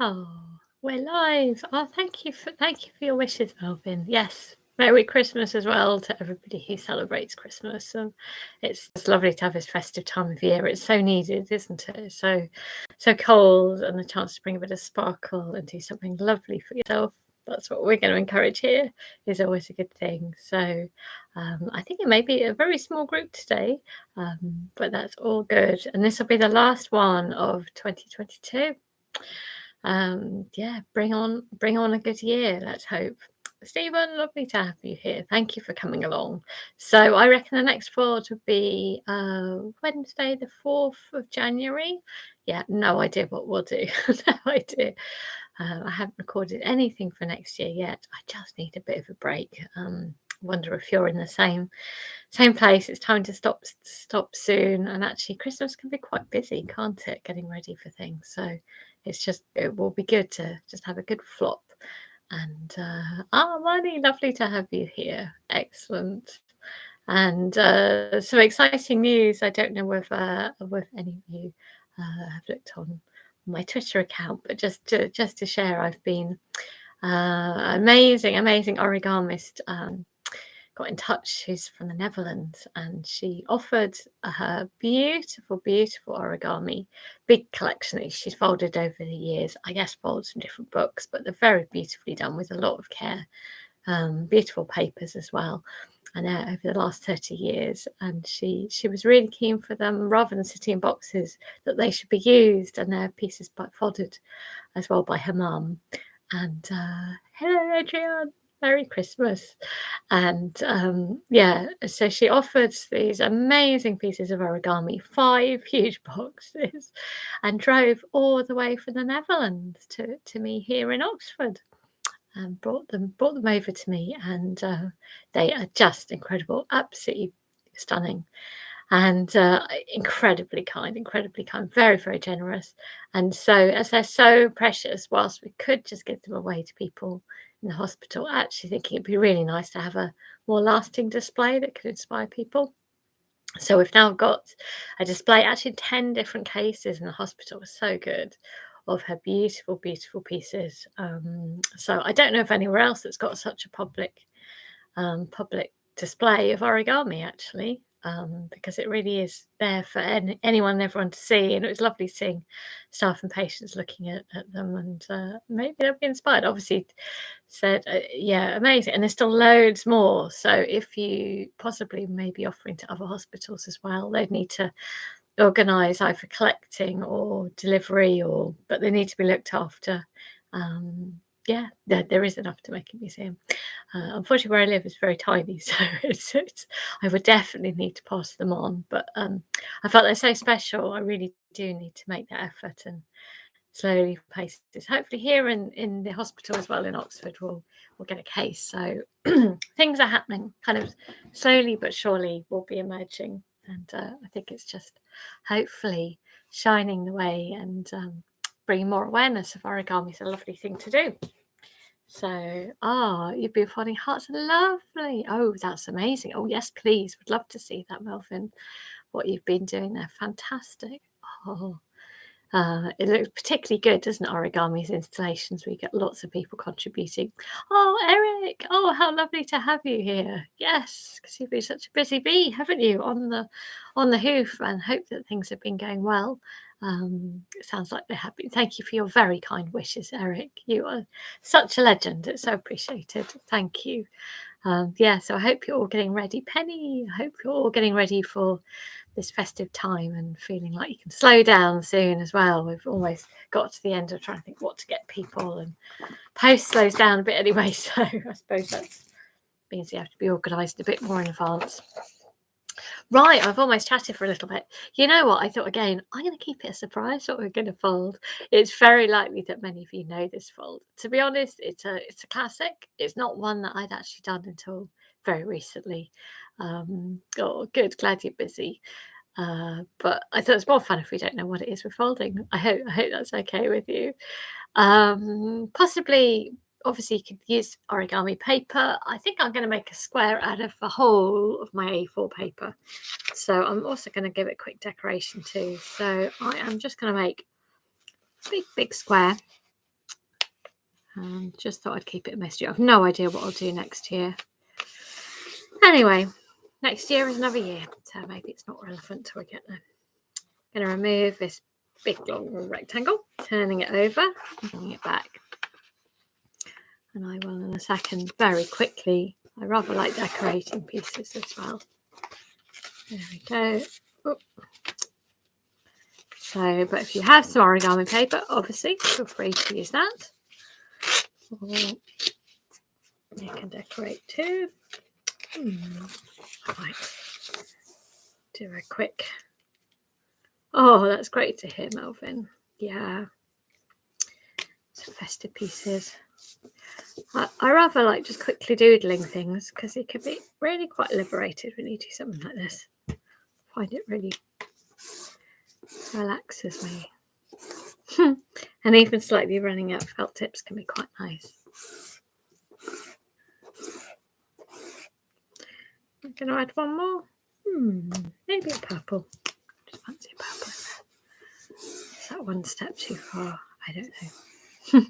Oh, we're live. Oh, thank you for your wishes, Melvin. Yes, Merry Christmas as well to everybody who celebrates Christmas. It's lovely to have this festive time of year. It's so needed, isn't it? It's so cold, and the chance to bring a bit of sparkle and do something lovely for yourself. That's what we're going to encourage here. Is always a good thing. So, I think it may be a very small group today, but that's all good. And this will be the last one of 2022. Yeah, bring on a good year, let's hope. Stephen, lovely to have you here. Thank you for coming along. So I reckon the next fold would be Wednesday, the 4th of January. Yeah, no idea what we'll do. No idea. I haven't recorded anything for next year yet. I just need a bit of a break. Wonder if you're in the same place. It's time to stop soon. And actually, Christmas can be quite busy, can't it? Getting ready for things. So it will be good to just have a good flop. And Marnie, lovely to have you here. Excellent. And some exciting news. I don't know whether any of you have looked on my Twitter account, but just to share, I've been amazing origamist got in touch, who's from the Netherlands, and she offered her beautiful origami, big collection that she's folded over the years. I guess folded from different books, but they're very beautifully done with a lot of care. Beautiful papers as well. And over the last 30 years, and she was really keen for them, rather than sitting in boxes, that they should be used, and they're pieces folded as well by her mum. And hello, Adrienne. Merry Christmas. And so she offered these amazing pieces of origami, 5 huge boxes, and drove all the way from the Netherlands to me here in Oxford, and brought them over to me. And they are just incredible, absolutely stunning, and incredibly kind, very, very generous. And so, as they're so precious, whilst we could just give them away to people in the hospital, actually thinking it'd be really nice to have a more lasting display that could inspire people. So we've now got a display, actually 10 different cases in the hospital. It was so good, of her beautiful pieces. So I don't know if anywhere else that's got such a public display of origami, actually, because it really is there for anyone and everyone to see. And it was lovely seeing staff and patients looking at them, and maybe they'll be inspired. Obviously said, yeah, amazing. And there's still loads more. So if you possibly may be offering to other hospitals as well, they'd need to organise either collecting or delivery, but they need to be looked after. There is enough to make a museum. Unfortunately, where I live is very tiny, so I would definitely need to pass them on. But I felt they're so special. I really do need to make that effort and slowly places. Hopefully, here in the hospital as well in Oxford, we'll get a case. So things are happening, kind of slowly but surely, will be emerging. And I think it's just hopefully shining the way and bringing more awareness of origami is a lovely thing to do. So, you've been finding hearts. Lovely. Oh, that's amazing. Oh, yes, please. Would love to see that, Melvin, what you've been doing there. Fantastic. Oh, it looks particularly good, doesn't it, origami's installations? We get lots of people contributing. Oh, Eric. Oh, how lovely to have you here. Yes, because you've been such a busy bee, haven't you, on the hoof, and hope that things have been going well. It sounds like they have been. Thank you for your very kind wishes, Eric. You are such a legend. It's so appreciated. Thank you. So I hope you're all getting ready. Penny, I hope you're all getting ready for this festive time and feeling like you can slow down soon as well. We've almost got to the end of trying to think what to get people, and post slows down a bit anyway. So I suppose that means you have to be organised a bit more in advance. Right, I've almost chatted for a little bit. You know what? I thought again, I'm going to keep it a surprise what we're going to fold. It's very likely that many of you know this fold. To be honest, it's a classic. It's not one that I'd actually done until very recently. Good, glad you're busy. But I thought it's more fun if we don't know what it is we're folding. I hope that's okay with you. Possibly. Obviously, you could use origami paper. I think I'm going to make a square out of the whole of my A4 paper. So I'm also going to give it a quick decoration too. So I am just going to make a big square. and just thought I'd keep it a mystery. I've no idea what I'll do next year. Anyway, next year is another year, so maybe it's not relevant till I get there. I'm going to remove this big long rectangle, turning it over, bringing it back. And I will in a second, very quickly. I rather like decorating pieces as well. There we go. Oop. So, but if you have some origami paper, obviously, feel free to use that. Or you can decorate too. Right. Do a quick. Oh, that's great to hear, Melvin. Yeah. Some festive pieces. I rather like just quickly doodling things because it can be really quite liberated when you do something like this. I find it really relaxes me. And even slightly running out of felt tips can be quite nice. I'm going to add one more. Maybe a purple. Just fancy a purple. Is that one step too far? I don't know.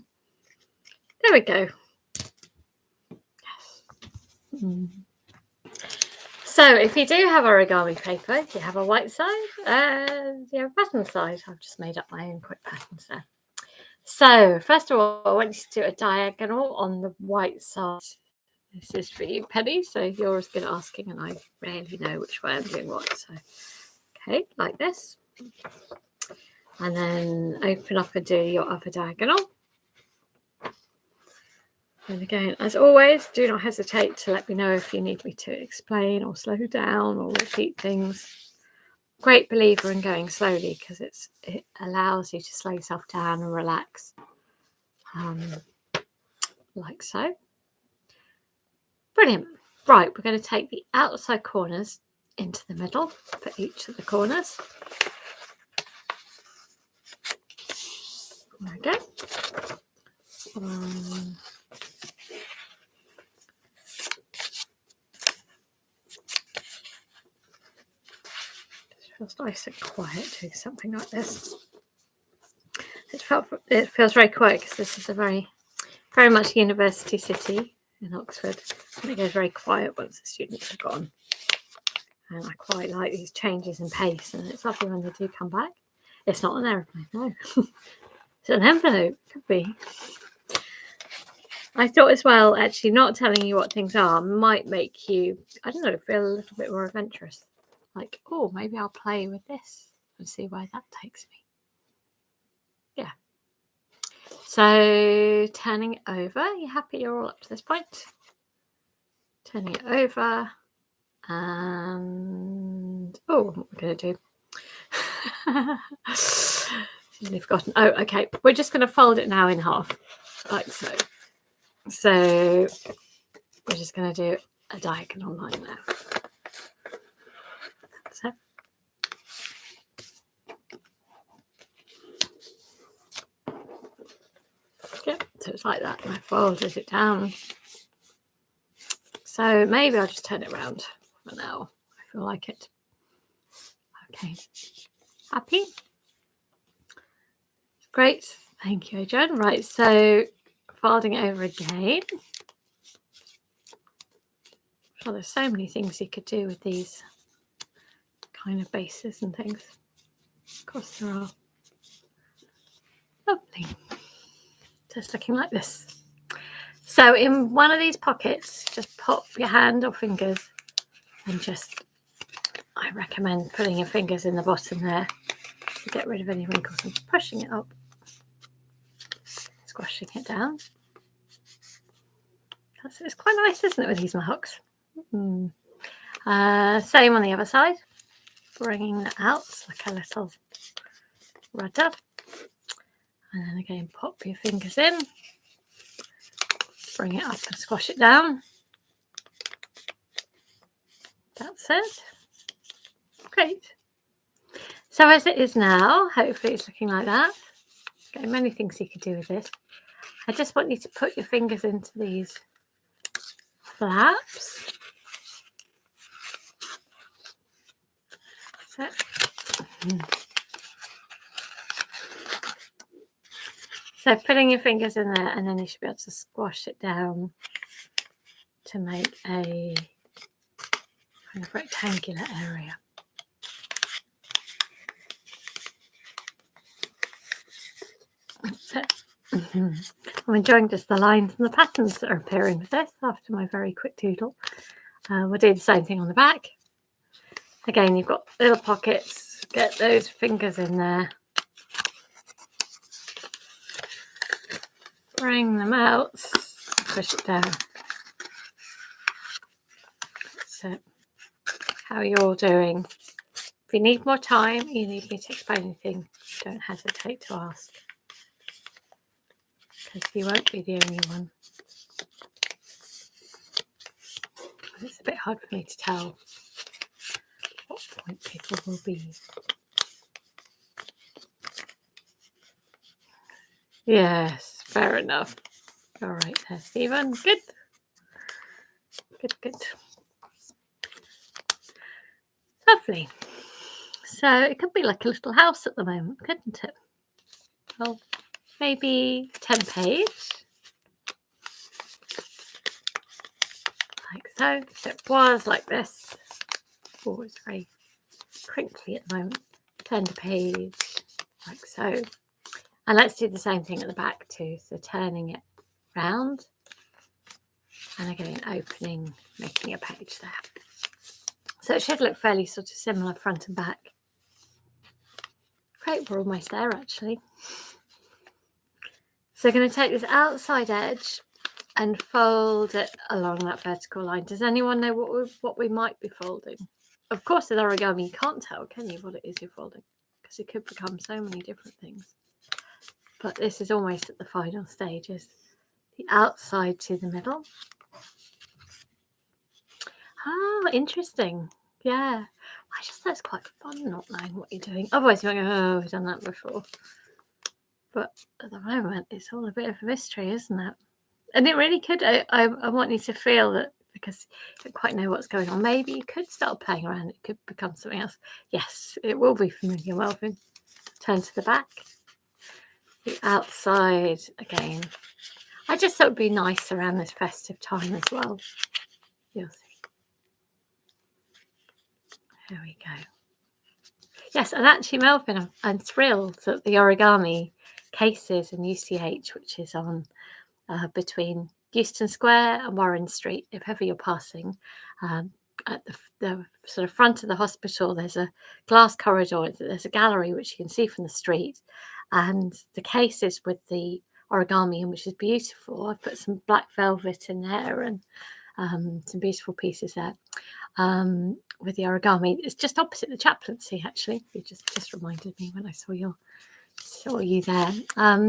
There we go. Yes. So if you do have origami paper, you have a white side and you have a pattern side. I've just made up my own quick patterns there. So first of all, I want you to do a diagonal on the white side. This is for you, Penny. So you're as good at asking, and I rarely know which way I'm doing what. So, okay, like this. And then open up and do your other diagonal. And again, as always, do not hesitate to let me know if you need me to explain or slow down or repeat things. Great believer in going slowly because it allows you to slow yourself down and relax. Like so. Brilliant. Right, we're going to take the outside corners into the middle for each of the corners. There we go. It feels nice and quiet doing something like this. It feels very quiet because this is a very much university city in Oxford, and it goes very quiet once the students are gone. And I quite like these changes in pace, and it's lovely when they do come back. It's not an aeroplane, no. It's an envelope, could be. I thought as well, actually, not telling you what things are might make you, I don't know, feel a little bit more adventurous. Like, oh, maybe I'll play with this and see where that takes me. Yeah. So turning it over, you happy you're all up to this point? Turning it over, and what we're going to do. You've forgotten. Oh, okay. We're just going to fold it now in half, like so. So we're just going to do a diagonal line now. So. Okay, so it's like that. And I folded it down. So maybe I'll just turn it around for now. I feel like it. Okay. Happy? Great. Thank you, Adrian. Right, so folding it over again. Well, there's so many things you could do with these kind of bases and things. Of course there are. Lovely. Just looking like this. So in one of these pockets, just pop your hand or fingers and just, I recommend putting your fingers in the bottom there to get rid of any wrinkles and pushing it up, squashing it down. It's quite nice, isn't it, with these marks? Same on the other side. Bringing that out like a little rudder. And then again, pop your fingers in. Bring it up and squash it down. That's it. Great. So as it is now, hopefully it's looking like that. Okay, many things you could do with this. I just want you to put your fingers into these flaps. That's it. So putting your fingers in there, and then you should be able to squash it down to make a kind of rectangular area. That's it. I'm enjoying just the lines and the patterns that are appearing with this after my very quick doodle. We'll do the same thing on the back. Again, you've got little pockets. Get those fingers in there. Bring them out. Push it down. That's it. How are you all doing? If you need more time, you need me to explain anything, don't hesitate to ask. Because you won't be the only one. It's a bit hard for me to tell what point people will be. Yes, fair enough. All right there, Stephen. Good. Good, good. Lovely. So it could be like a little house at the moment, couldn't it? Well, maybe 10 page. Like so. So it was like this. Oh, it's very crinkly at the moment. Turn the page like so. And let's do the same thing at the back too. So turning it round. And again, opening, making a page there. So it should look fairly sort of similar front and back. Great, we're almost there actually. So I'm going to take this outside edge and fold it along that vertical line. Does anyone know what we might be folding? Of course, with origami, you can't tell, can you, what it is you're folding? Because it could become so many different things. But this is almost at the final stages. The outside to the middle. Oh, interesting. Yeah. I just thought it's quite fun not knowing what you're doing. Otherwise, you're going, oh, we've done that before. But at the moment, it's all a bit of a mystery, isn't it? And it really could. I want you to feel that because you don't quite know what's going on. Maybe you could start playing around. It could become something else. Yes, it will be familiar, Melvin. Turn to the back. The outside again. I just thought it would be nice around this festive time as well. You'll see. There we go. Yes, and actually, Melvin, I'm thrilled that the origami cases and UCH, which is on between Euston Square and Warren Street, if ever you're passing, at the sort of front of the hospital, there's a glass corridor. There's a gallery which you can see from the street, and the cases with the origami, which is beautiful. I've put some black velvet in there and some beautiful pieces there. With the origami, it's just opposite the chaplaincy. Actually, you just reminded me when I saw you there,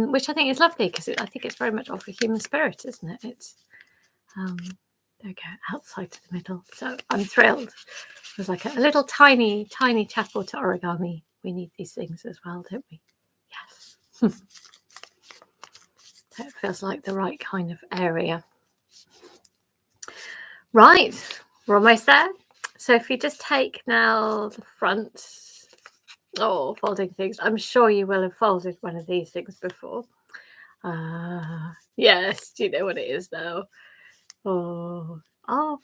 which I think is lovely because I think it's very much of a human spirit, isn't it? It's there we go, outside to the middle. So I'm thrilled. It was like a little tiny chapel to origami. We need these things as well, don't we? Yes. So it feels like the right kind of area. Right, we're almost there. So if you just take now the front, folding things. I'm sure you will have folded one of these things before. Yes, do you know what it is now? Oh,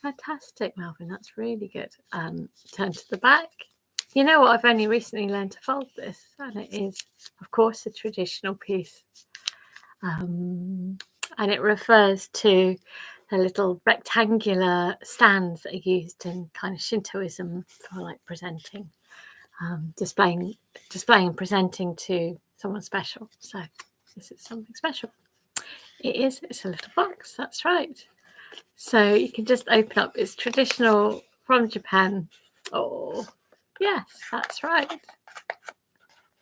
fantastic, Melvin. That's really good. Turn to the back. You know what? I've only recently learned to fold this, and it is, of course, a traditional piece. And it refers to the little rectangular stands that are used in kind of Shintoism for like presenting, displaying and presenting to someone special. So this is something special. It's a little box, that's right. So you can just open up. It's traditional from Japan. Oh, yes, that's right.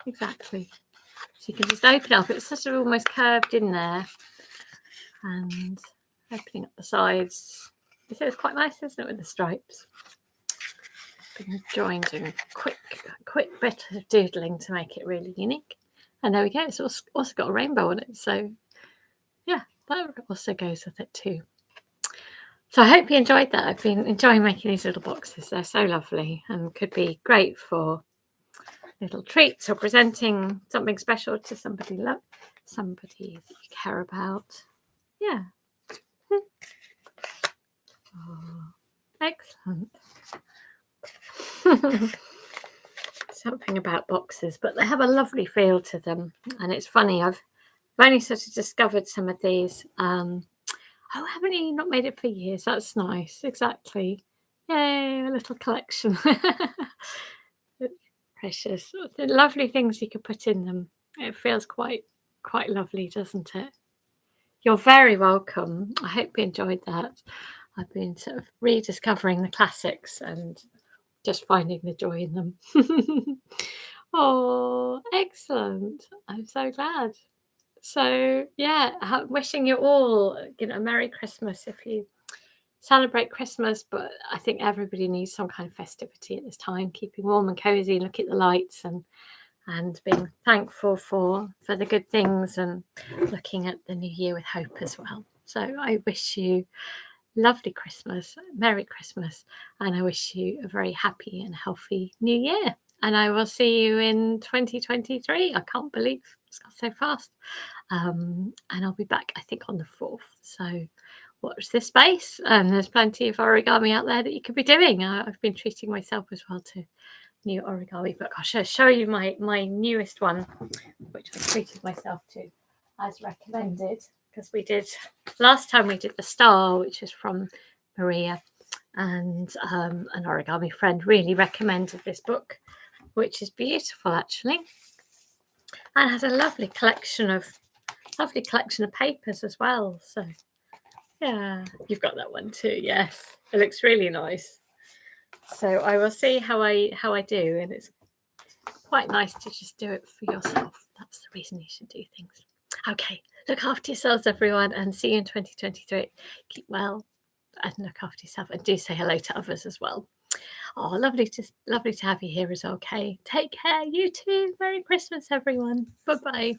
Exactly. So you can just open up. It's sort of almost curved in there. And opening up the sides. You see, it's quite nice, isn't it, with the stripes? Been joined in a quick bit of doodling to make it really unique. And there we go. It's also got a rainbow on it. So, yeah, that also goes with it too. So I hope you enjoyed that. I've been enjoying making these little boxes. They're so lovely and could be great for little treats or presenting something special to somebody somebody that you care about. Yeah. Oh, excellent. Something about boxes, but they have a lovely feel to them. And it's funny, I've only sort of discovered some of these. Oh, haven't you not made it for years? That's nice. Exactly. Yay, a little collection. Precious. The lovely things you could put in them. It feels quite lovely, doesn't it? You're very welcome. I hope you enjoyed that. I've been sort of rediscovering the classics and just finding the joy in them. Oh, excellent. I'm so glad. So, yeah, wishing you all, a Merry Christmas if you celebrate Christmas, but I think everybody needs some kind of festivity at this time, keeping warm and cozy, looking at the lights and being thankful for the good things and looking at the new year with hope as well. So I wish you lovely Christmas, Merry Christmas, and I wish you a very happy and healthy new year. And I will see you in 2023. I can't believe it's gone so fast. And I'll be back, I think, on the 4th. So watch this space. And there's plenty of origami out there that you could be doing. I've been treating myself as well to new origami book. I'll show you my newest one, which I treated myself to as recommended, because we did last time we did the star, which is from Maria, and an origami friend really recommended this book, which is beautiful actually, and has a lovely collection of papers as well. So yeah, you've got that one too. Yes, it looks really nice. So I will see how I do, and it's quite nice to just do it for yourself. That's the reason you should do things. Okay, look after yourselves, everyone, and see you in 2023. Keep well and look after yourself, and do say hello to others as well. Oh, lovely to have you here as well, Kay. Take care, you too. Merry Christmas, everyone. Bye-bye.